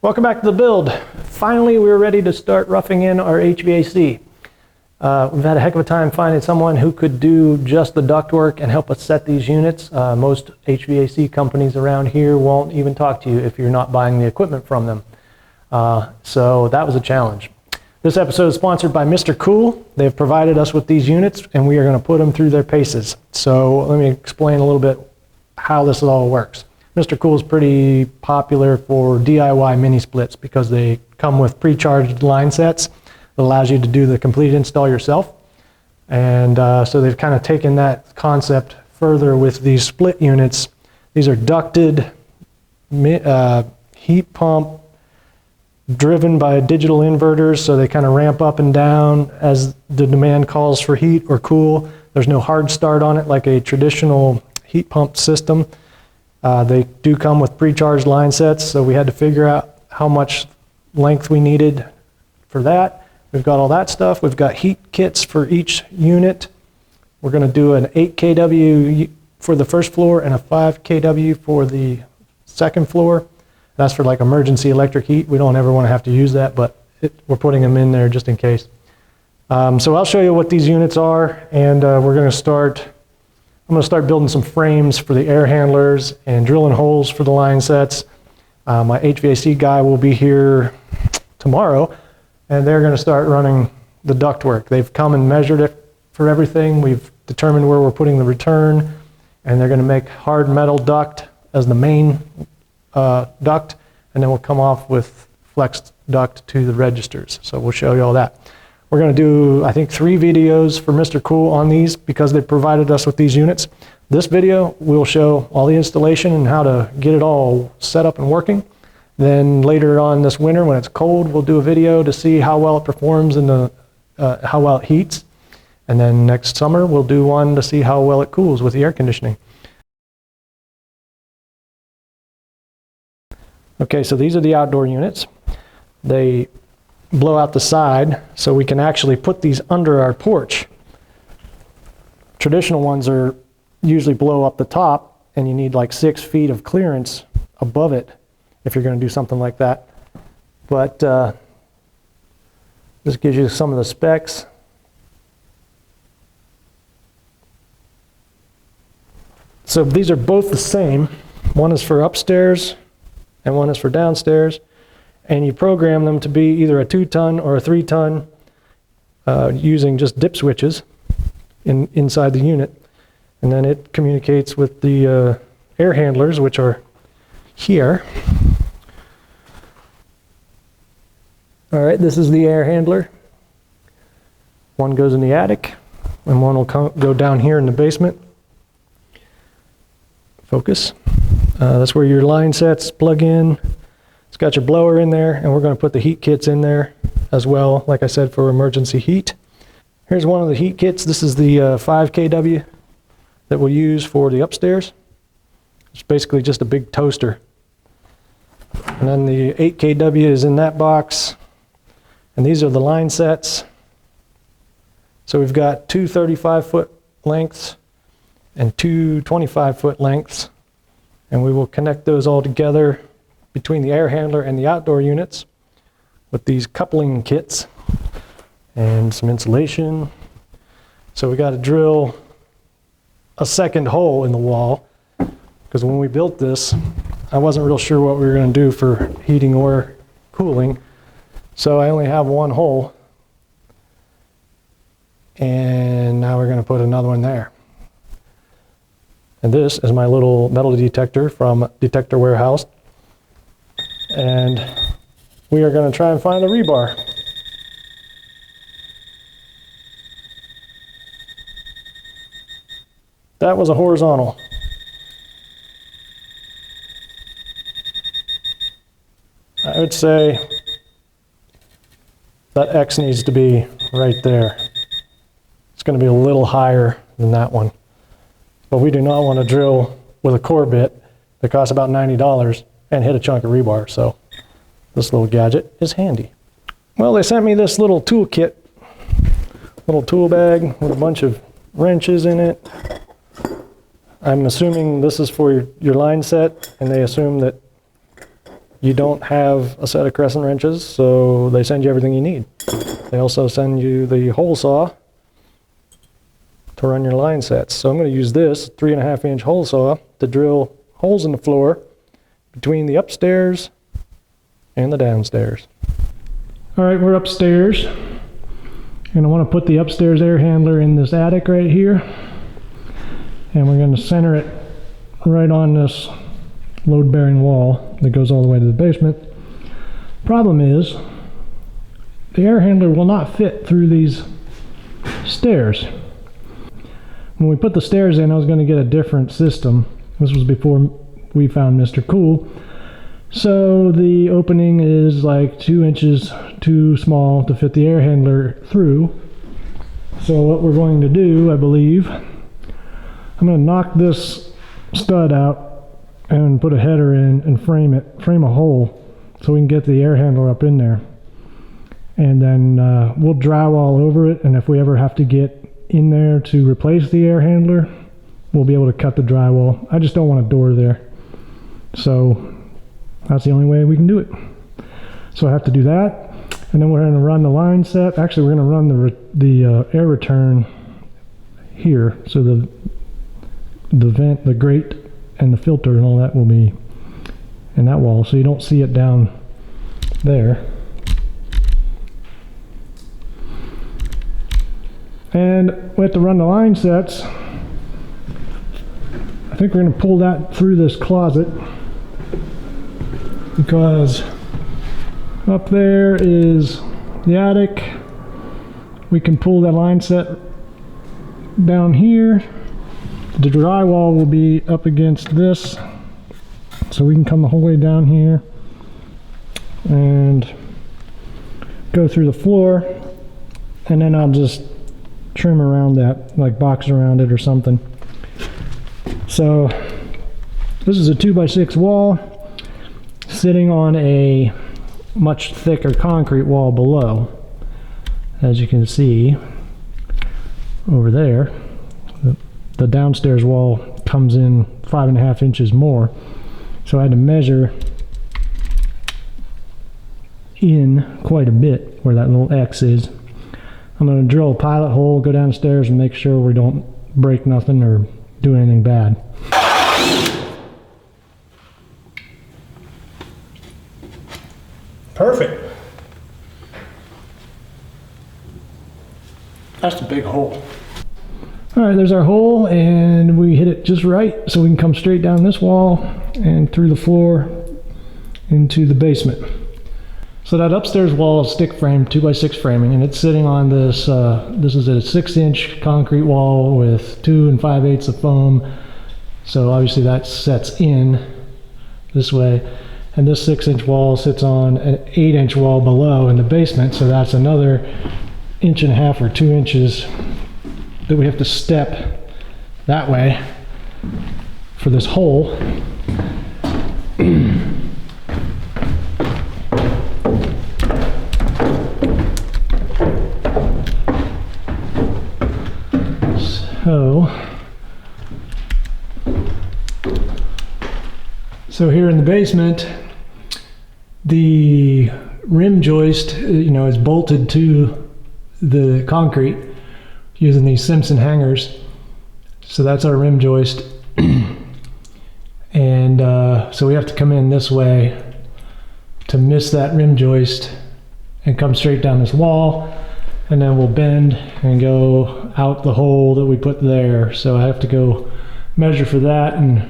Welcome back to the build. Finally, we're ready to start roughing in our HVAC. We've had a heck of a time finding someone who could do just the ductwork and help us set these units. Most HVAC companies around here won't even talk to you if you're not buying the equipment from them. So that was a challenge. This episode is sponsored by mrcool. They've provided us with these units and we are going to put them through their paces. So let me explain a little bit how this all works. mrcool is pretty popular for DIY mini splits because they come with pre-charged line sets that allows you to do the complete install yourself. And so they've kind of taken that concept further with these split units. These are ducted, heat pump, driven by digital inverters, so they kind of ramp up and down as the demand calls for heat or cool. There's no hard start on it like a traditional heat pump system. They do come with pre-charged line sets, so we had to figure out how much length we needed for that. We've got all that stuff. We've got heat kits for each unit. We're going to do an 8 kW for the first floor and a 5 kW for the second floor. That's for like emergency electric heat. We don't ever want to have to use that, but we're putting them in there just in case. So I'll show you what these units are, and I'm going to start building some frames for the air handlers and drilling holes for the line sets. My HVAC guy will be here tomorrow, and they're going to start running the ductwork. They've come and measured it for everything. We've determined where we're putting the return, and they're going to make hard metal duct as the main duct, and then we'll come off with flexed duct to the registers. So we'll show you all that. We're going to do, I think, 3 videos for mrcool on these because they provided us with these units. This video will show all the installation and how to get it all set up and working. Then later on this winter when it's cold, we'll do a video to see how well it performs and how well it heats. And then next summer, we'll do one to see how well it cools with the air conditioning. Okay, so these are the outdoor units. They blow out the side so we can actually put these under our porch. Traditional ones are usually blow up the top and you need like 6 feet of clearance above it if you're going to do something like that. But this gives you some of the specs. So these are both the same. One is for upstairs and one is for downstairs. And you program them to be either a 2-ton or a 3-ton using just dip switches inside the unit. And then it communicates with the air handlers, which are here. All right, this is the air handler. One goes in the attic, and one will go down here in the basement. Focus. That's where your line sets plug in. It's got your blower in there, and we're going to put the heat kits in there as well, like I said, for emergency heat. Here's one of the heat kits. This is the 5 kW that we'll use for the upstairs. It's basically just a big toaster. And then the 8 kW is in that box. And these are the line sets. So we've got 2 35-foot lengths and 2 25-foot lengths. And we will connect those all together between the air handler and the outdoor units with these coupling kits and some insulation. So we got to drill a second hole in the wall because when we built this, I wasn't real sure what we were going to do for heating or cooling. So I only have one hole, and now we're going to put another one there. And this is my little metal detector from Detector Warehouse. And we are going to try and find the rebar. That was a horizontal. I would say that X needs to be right there. It's going to be a little higher than that one. But we do not want to drill with a core bit that costs about $90 and hit a chunk of rebar, so this little gadget is handy. Well, they sent me this little tool kit, little tool bag with a bunch of wrenches in it. I'm assuming this is for your line set, and they assume that you don't have a set of crescent wrenches, so they send you everything you need. They also send you the hole saw to run your line sets. So I'm going to use this 3.5-inch hole saw to drill holes in the floor between the upstairs and the downstairs. All right, we're upstairs, and I want to put the upstairs air handler in this attic right here, and we're going to center it right on this load-bearing wall that goes all the way to the basement. Problem is, the air handler will not fit through these stairs. When we put the stairs in, I was going to get a different system. This was before we found Mr. Cool. So the opening is like 2 inches too small to fit the air handler through. So what we're going to do, I believe, I'm going to knock this stud out and put a header in and frame a hole so we can get the air handler up in there. And then we'll drywall over it, and if we ever have to get in there to replace the air handler, we'll be able to cut the drywall. I just don't want a door there. So that's the only way we can do it. So I have to do that, and then we're going to run the line set. Actually, we're going to run the air return here, so the vent, the grate, and the filter and all that will be in that wall, so you don't see it down there. And we have to run the line sets. I think we're going to pull that through this closet, because up there is the attic. We can pull that line set down here. The drywall will be up against this, so we can come the whole way down here and go through the floor, and then I'll just trim around that, like box around it or something. So this is a 2x6 wall sitting on a much thicker concrete wall below. As you can see over there, the downstairs wall comes in 5.5 inches more. So I had to measure in quite a bit where that little X is. I'm going to drill a pilot hole, go downstairs, and make sure we don't break nothing or do anything bad. Perfect. That's a big hole. All right, there's our hole, and we hit it just right so we can come straight down this wall and through the floor into the basement. So that upstairs wall is stick frame, 2x6 framing, and it's sitting on this, this is a 6-inch concrete wall with 2 5/8 of foam. So obviously that sets in this way. And this 6-inch wall sits on an 8-inch wall below in the basement. So that's another 1.5 inches or 2 inches that we have to step that way for this hole. So here in the basement, the rim joist, is bolted to the concrete using these Simpson hangers. So that's our rim joist. And so we have to come in this way to miss that rim joist and come straight down this wall, and then we'll bend and go out the hole that we put there. So I have to go measure for that and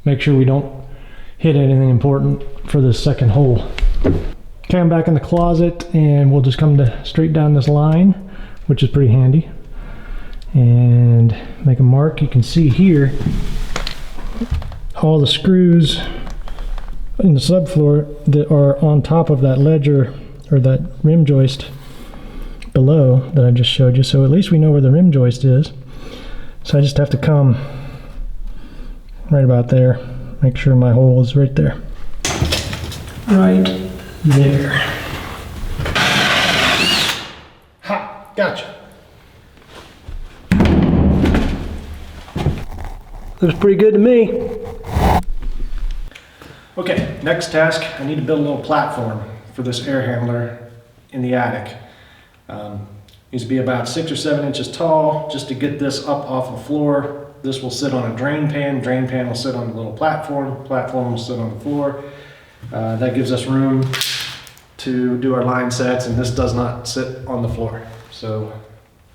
make sure we don't hit anything important for this second hole. Okay, I'm back in the closet, and we'll just come straight down this line, which is pretty handy, and make a mark. You can see here all the screws in the subfloor that are on top of that ledger or that rim joist below that I just showed you. So at least we know where the rim joist is. So I just have to come right about there, make sure my hole is right there. Right there. Ha! Gotcha. Looks pretty good to me. Okay, next task, I need to build a little platform for this air handler in the attic. Needs to be about 6 or 7 inches tall just to get this up off the floor. This will sit on a drain pan will sit on a little platform will sit on the floor. That gives us room to do our line sets, and this does not sit on the floor. So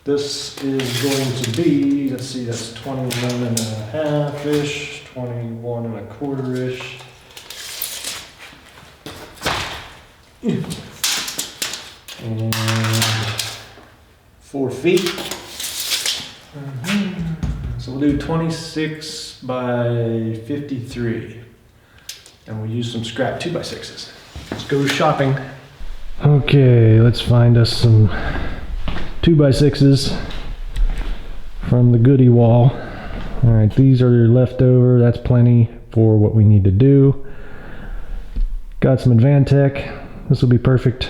this is going to be, let's see, that's 21.5-ish, 21.25-ish. And 4 feet. So we'll do 26 by 53. And we'll use some scrap 2x6s. Let's go shopping. Okay, let's find us some 2x6s from the goodie wall. All right, these are left over. That's plenty for what we need to do. Got some Advantech. This will be perfect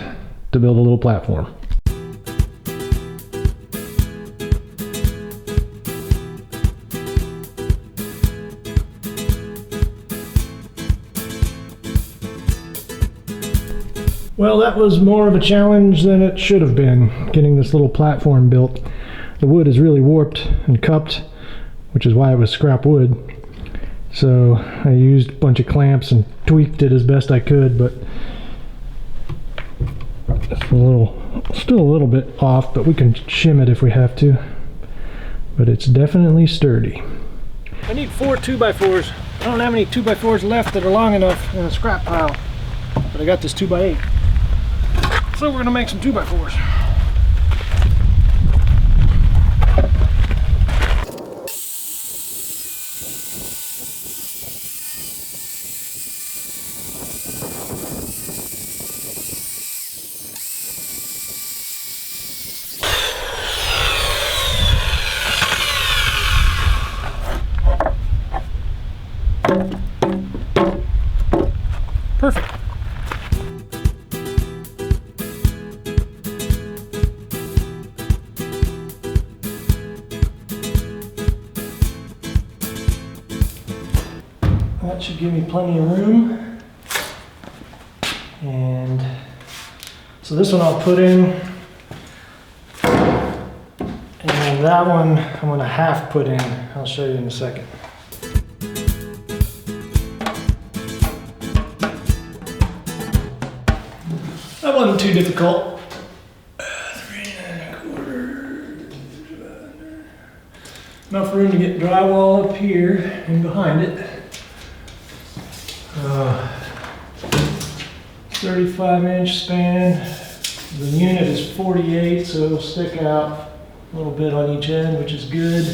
to build a little platform. Well, that was more of a challenge than it should have been, getting this little platform built. The wood is really warped and cupped, which is why it was scrap wood. So I used a bunch of clamps and tweaked it as best I could, but it's still a little bit off, but we can shim it if we have to. But it's definitely sturdy. I need 4 2x4s. I don't have any 2x4s left that are long enough in a scrap pile, but I got this 2x8. So we're gonna make some 2x4s. Perfect. That should give me plenty of room. And so this one I'll put in. And that one I'm going to half put in. I'll show you in a second. That wasn't too difficult. 3 1/4. Enough room to get drywall up here and behind it. 35-inch span. The unit is 48, so it'll stick out a little bit on each end, which is good.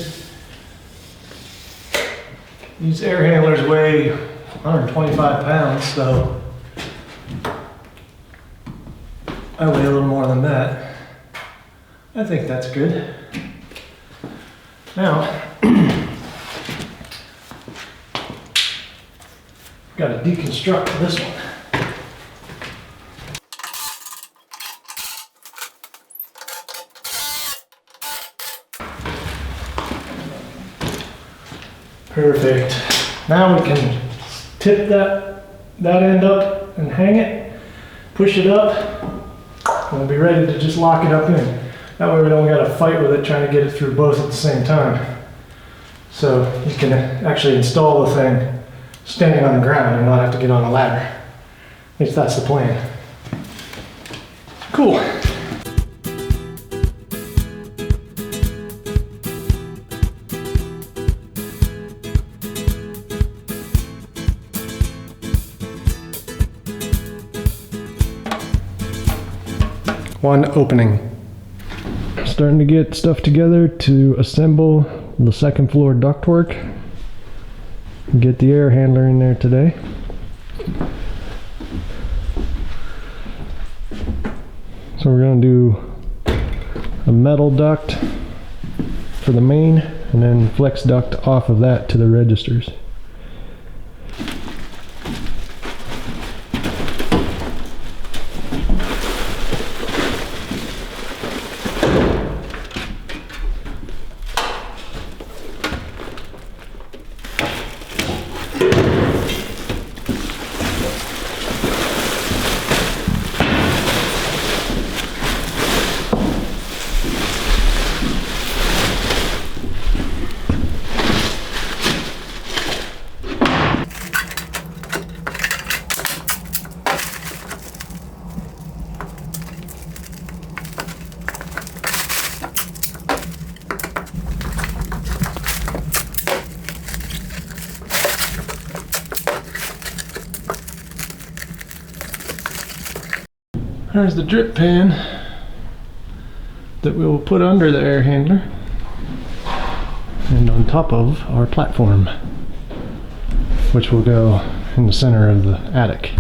These air handlers weigh 125 pounds, so I weigh a little more than that. I think that's good. Now, got to deconstruct this one. Perfect. Now we can tip that end up and hang it, push it up, and we'll be ready to just lock it up in. That way we don't got to fight with it trying to get it through both at the same time. So you can actually install the thing standing on the ground and not have to get on a ladder. At least that's the plan. Cool. One opening. Starting to get stuff together to assemble the second floor ductwork. Get the air handler in there today. So we're going to do a metal duct for the main and then flex duct off of that to the registers. There's the drip pan that we will put under the air handler and on top of our platform, which will go in the center of the attic.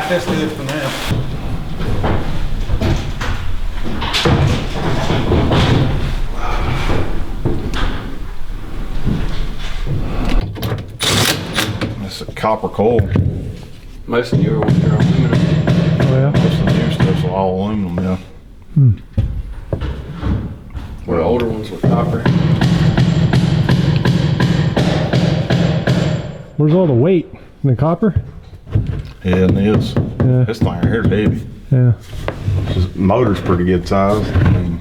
That's good for now. That's a copper coil. Most of the newer ones are aluminum. Oh yeah? Most of the new stuff's all aluminum, yeah. Well, the older ones were copper. Where's all the weight? In the copper? Yeah, it is. Yeah. This thing right here is heavy. Yeah. This motor's pretty good size. I mean,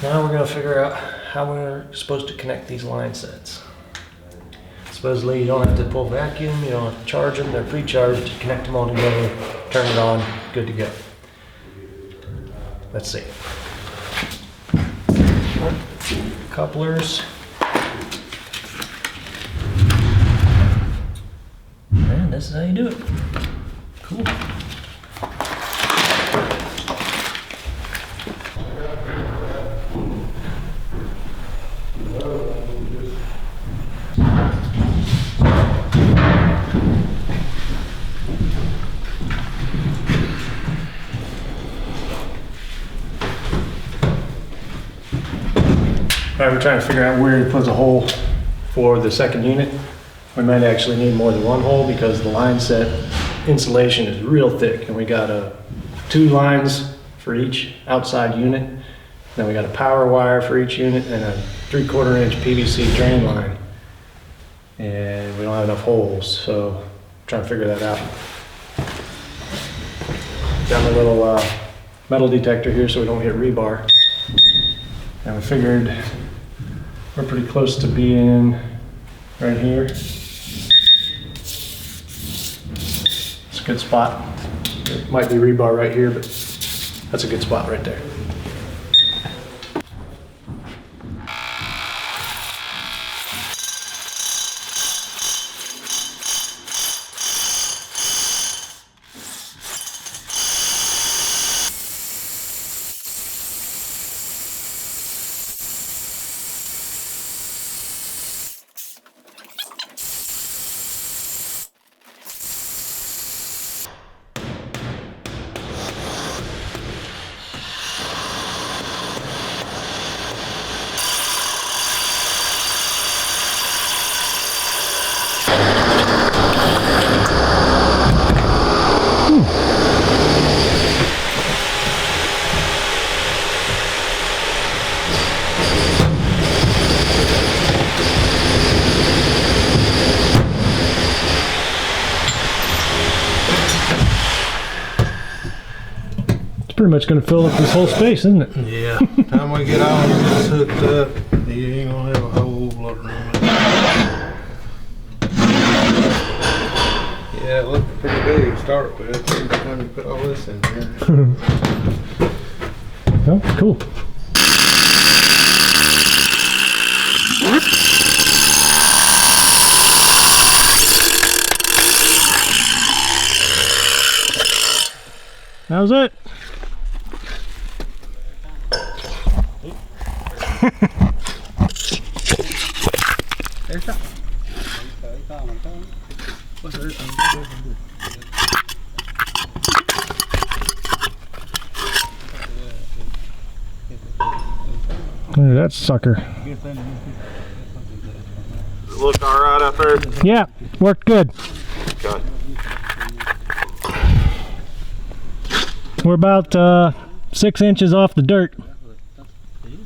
Now we're going to figure out how we're supposed to connect these line sets. Supposedly you don't have to pull vacuum, you don't have to charge them, they're pre-charged, connect them all together, turn it on, good to go. Let's see. Couplers. And this is how you do it. Cool. Alright, we're trying to figure out where to put the hole for the second unit. We might actually need more than one hole because the line set insulation is real thick, and we got 2 lines for each outside unit. Then we got a power wire for each unit and a 3/4 inch PVC drain line. And we don't have enough holes, so I'm trying to figure that out. Got a little metal detector here so we don't hit rebar. And we figured we're pretty close to being right here. It's a good spot. It might be rebar right here, but that's a good spot right there. Pretty much going to fill up this whole space, isn't it? yeah. Time we get all this hooked up, you ain't gonna have a whole lot of room. Yeah, it looked pretty big to start with. Every time you put all this in here. Oh, cool. How's it? Look at that sucker. Look all right out there? Yeah, worked good. Okay. We're about 6 inches off the dirt.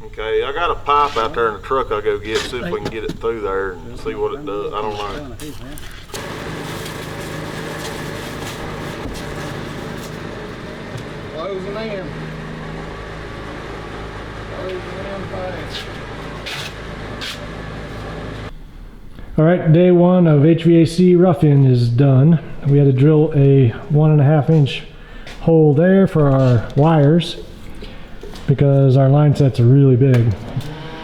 Okay, I got a pipe out there in the truck I'll go get, see if we can get it through there and see what it does. I don't know. Closing in. Closing in fast. All right, day one of HVAC rough-in is done. We had to drill a 1.5 inch hole there for our wires because our line sets are really big.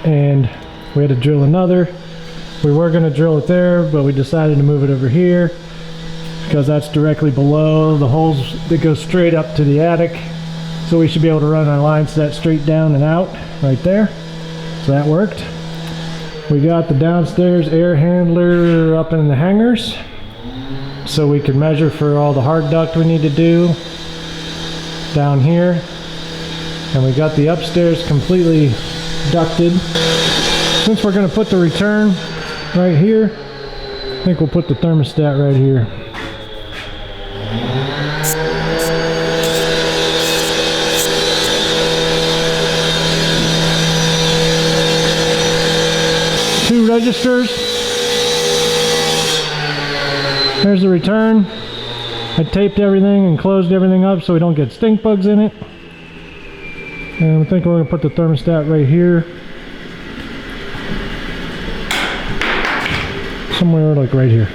And we had to drill another. We were gonna drill it there, but we decided to move it over here because that's directly below the holes that go straight up to the attic. So we should be able to run our line set straight down and out right there. So that worked. We got the downstairs air handler up in the hangars so we can measure for all the hard duct we need to do down here. And we got the upstairs completely ducted. Since we're going to put the return right here, I think we'll put the thermostat right here. Two registers. There's the return. I taped everything and closed everything up so we don't get stink bugs in it. And I think we're going to put the thermostat right here. Somewhere like right here.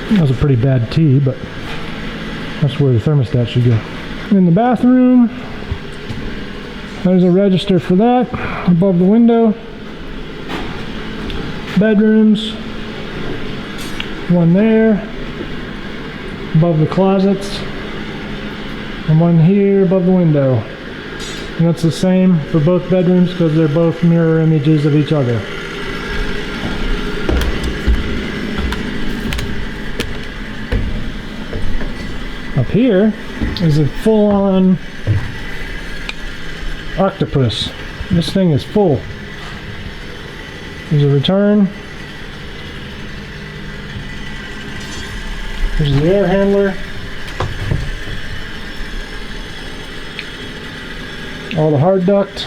That was a pretty bad T, but that's where the thermostat should go. In the bathroom, there's a register for that above the window. Bedrooms, one there above the closets, and one here above the window. And that's the same for both bedrooms because they're both mirror images of each other. Up here is a full-on octopus. This thing is full. There's a return. There's the air handler. All the hard duct.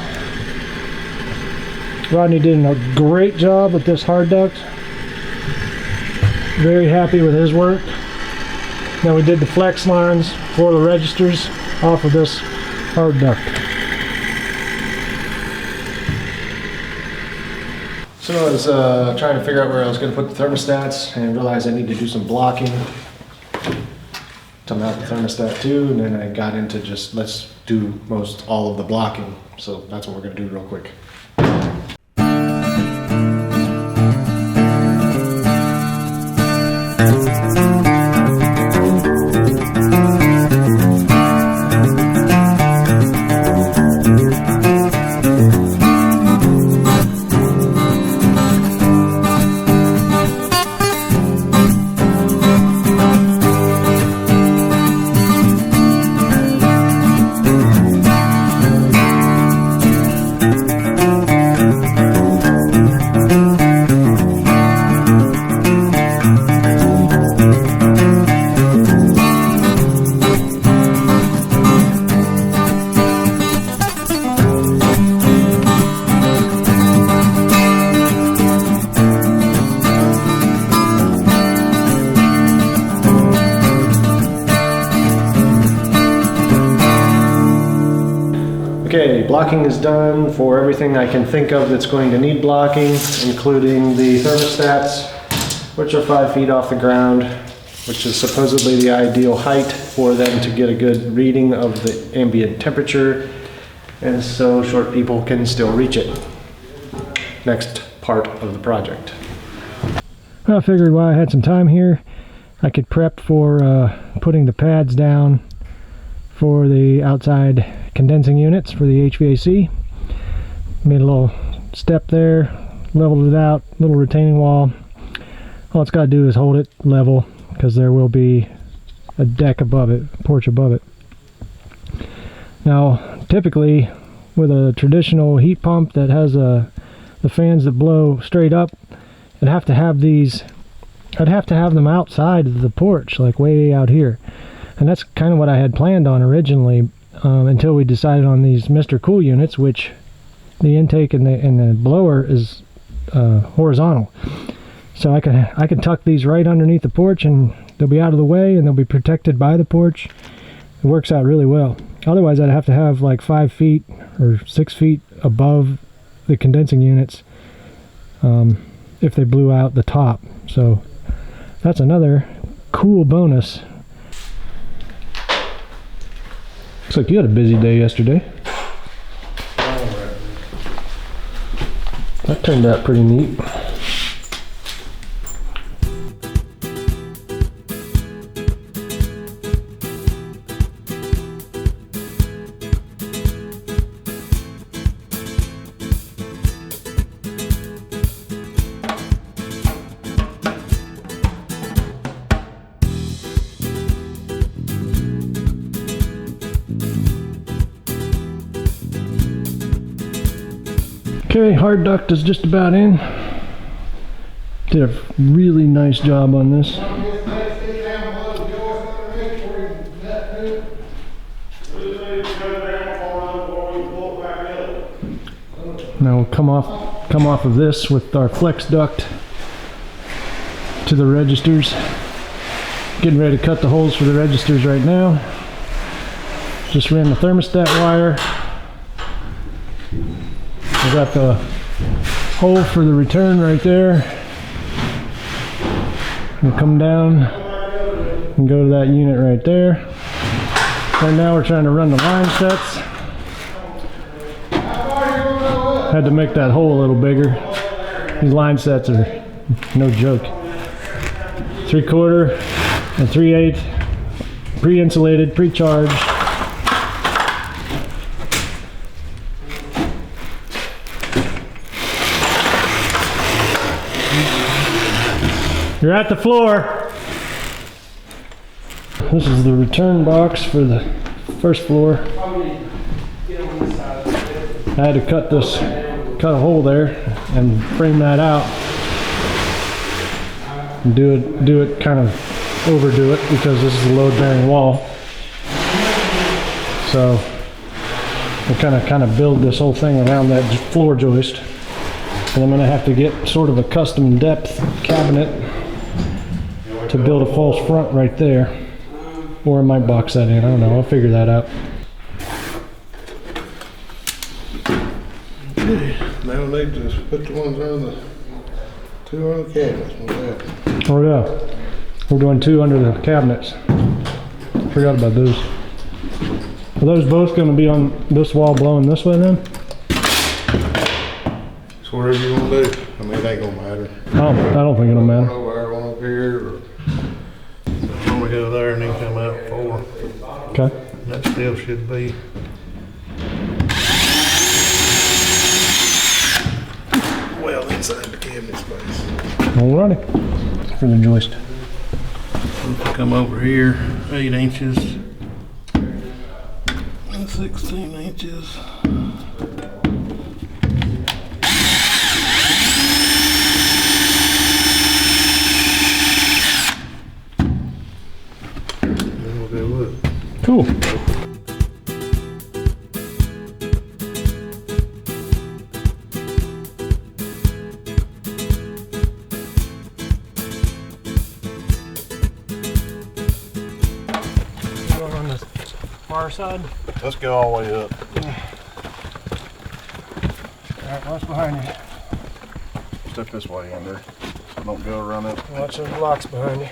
Rodney did a great job with this hard duct. Very happy with his work. Then we did the flex lines for the registers off of this hard duct. So I was trying to figure out where I was going to put the thermostats and realized I need to do some blocking to mount the thermostat too, and then I got into just let's do most all of the blocking. So that's what we're going to do real quick. Okay, blocking is done for everything I can think of that's going to need blocking, including the thermostats, which are 5 feet off the ground, which is supposedly the ideal height for them to get a good reading of the ambient temperature, and so short people can still reach it. Next part of the project. I figured while I had some time here, I could prep for putting the pads down for the outside condensing units for the HVAC. Made a little step there, leveled it out, little retaining wall. All it's got to do is hold it level, because there will be a deck above it, porch above it. Now, typically with a traditional heat pump that has the fans that blow straight up, I'd have to have them outside of the porch, like way out here. And that's kind of what I had planned on originally, until we decided on these mrcool units, which the intake and the blower is horizontal. So I can tuck these right underneath the porch, and they'll be out of the way, and they'll be protected by the porch. It works out really well. Otherwise, I'd have to have like 5 feet or 6 feet above the condensing units if they blew out the top. So that's another cool bonus. Looks like you had a busy day yesterday. That turned out pretty neat. Okay, hard duct is just about in. Did a really nice job on this. Now we'll come off of this with our flex duct to the registers. Getting ready to cut the holes for the registers right now. Just ran the thermostat wire. I got the hole for the return right there. We'll come down and go to that unit right there. Right now we're trying to run the line sets. Had to make that hole a little bigger. These line sets are no joke. 3/4 and 3/8, pre-insulated, pre-charged. You're at the floor. This is the return box for the first floor. I had to cut a hole there and frame that out. And do it kind of overdo it, because this is a load-bearing wall. So we'll kind of build this whole thing around that floor joist. And I'm gonna have to get sort of a custom depth cabinet to build a false front right there. Or I might box that in, I don't know, I'll figure that out. Okay, now we need to put the ones on the 2 on the cabinets. Oh yeah, we're doing 2 under the cabinets. Forgot about those. Are those both going to be on this wall blowing this way then? It's whatever you want to do. I mean, it ain't gonna matter. Oh, I don't think it'll One matter. over there, one up here. Or I'm gonna go there and then come out 4. Okay. That still should be. Well inside the cabinet space. Alrighty. For the joist. Come over here, 8 inches. And 16 inches. Then we'll go with it. Cool. On the far side. Let's go all the way up. Alright, what's behind you? Step this way, Andrew. Don't go around it. Watch those blocks behind you.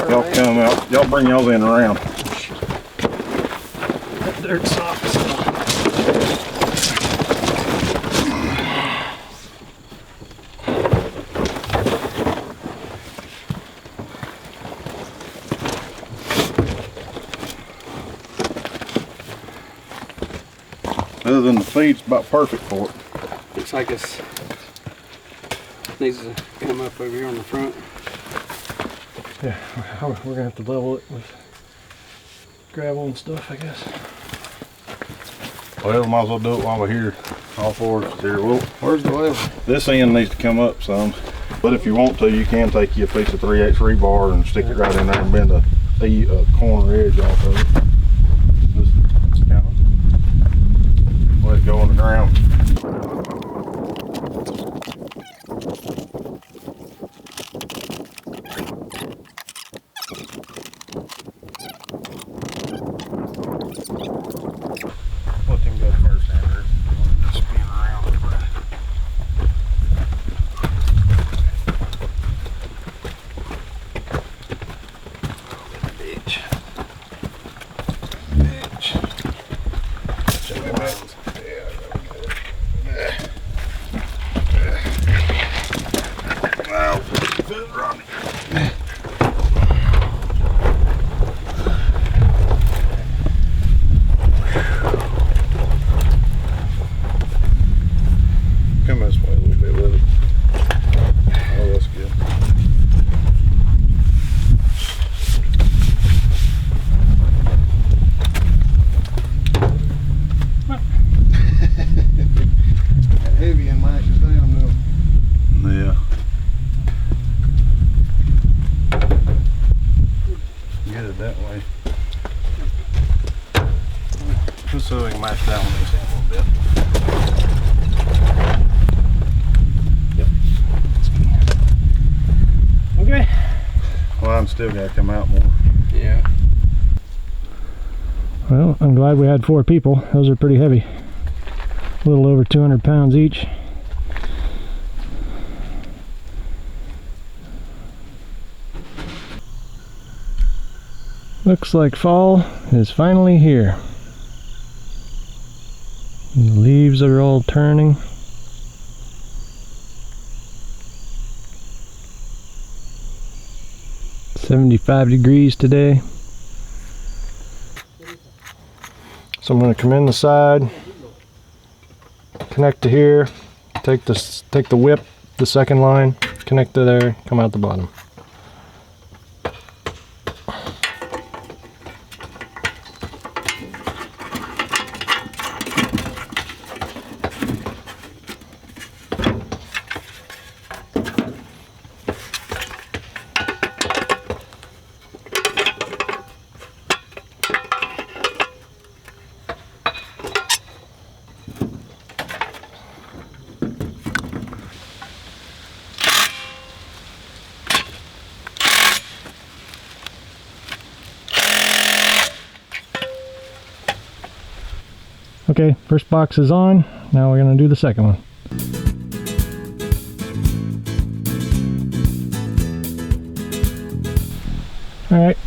Y'all come out. Y'all bring y'all in around. That dirt's soft. Other than the feed's about perfect for it. Looks like it's needs to come up over here on the front. Yeah, we're gonna have to level it with gravel and stuff, I guess. Well, might as well do it while we're here. All four is here. Well, Where's the level? this end needs to come up some. But if you want to, you can take you a piece of 3/8 rebar and stick it right in there and bend a corner edge off of it. Just kind of let it go on the ground. Let them go first, Andrew. Just spin around. Come this way a little bit with it. Oh, that's good. Heavy and lashes down though. Yeah. Get it that way. Just so we can mash down these a little bit. Okay. Line's still gotta come out more. Yeah. Well, I'm glad we had 4 people. Those are pretty heavy. A little over 200 pounds each. Looks like fall is finally here. The leaves are all turning. $75 today. So I'm going to come in the side, connect to here, take the whip, the second line, connect to there, come out the bottom. Okay, first box is on. Now we're going to do the second one. Alright,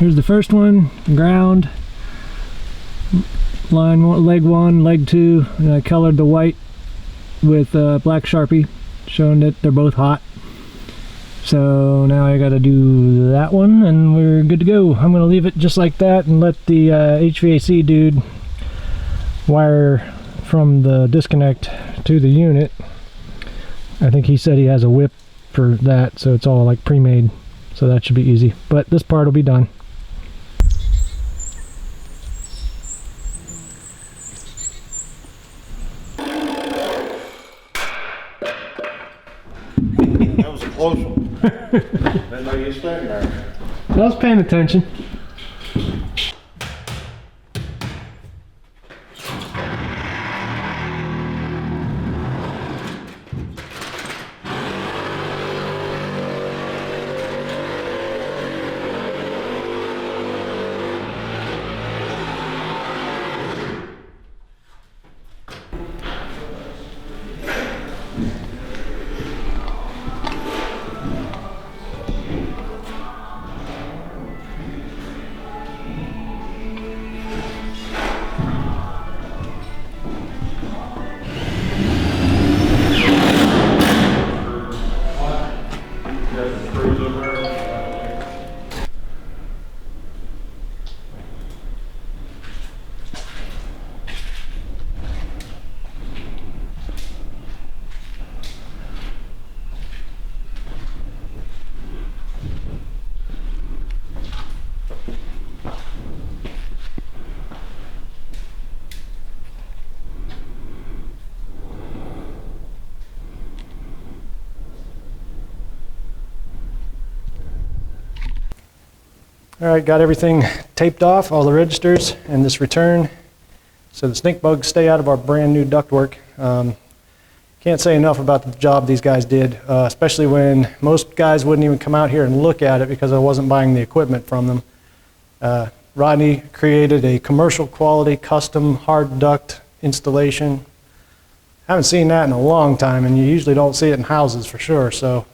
here's the first one, ground, line one, leg 1, leg 2, and I colored the white with black Sharpie, showing that they're both hot. So now I gotta do that one and we're good to go. I'm gonna leave it just like that and let the HVAC dude wire from the disconnect to the unit. I think he said he has a whip for that, so it's all like pre-made, so that should be easy, but this part will be done. That was a close one. Didn't know you were standing there. I was paying attention. All right, got everything taped off, all the registers and this return, so the stink bugs stay out of our brand new ductwork. Can't say enough about the job these guys did, especially when most guys wouldn't even come out here and look at it because I wasn't buying the equipment from them. Rodney created a commercial quality custom hard duct installation. Haven't seen that in a long time, and you usually don't see it in houses for sure, so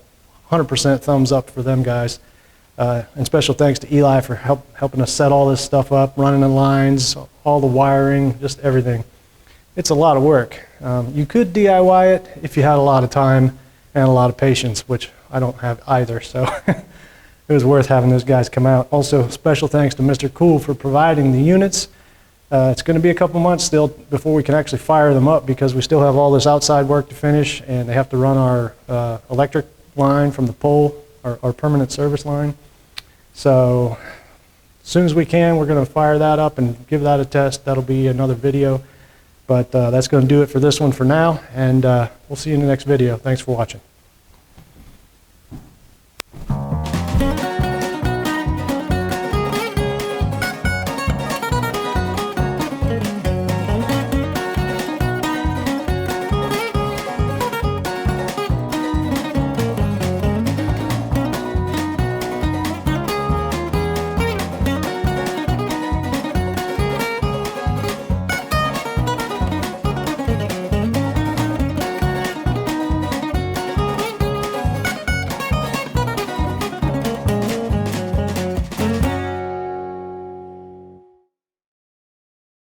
100% thumbs up for them guys. And special thanks to Eli for helping us set all this stuff up, running the lines, all the wiring, just everything. It's a lot of work. You could DIY it if you had a lot of time and a lot of patience, which I don't have either, so it was worth having those guys come out. Also, special thanks to Mr. Cool for providing the units. It's going to be a couple months still before we can actually fire them up because we still have all this outside work to finish, and they have to run our electric line from the pole, our permanent service line. So as soon as we can, we're going to fire that up and give that a test. That'll be another video. But that's going to do it for this one for now, and we'll see you in the next video. Thanks for watching.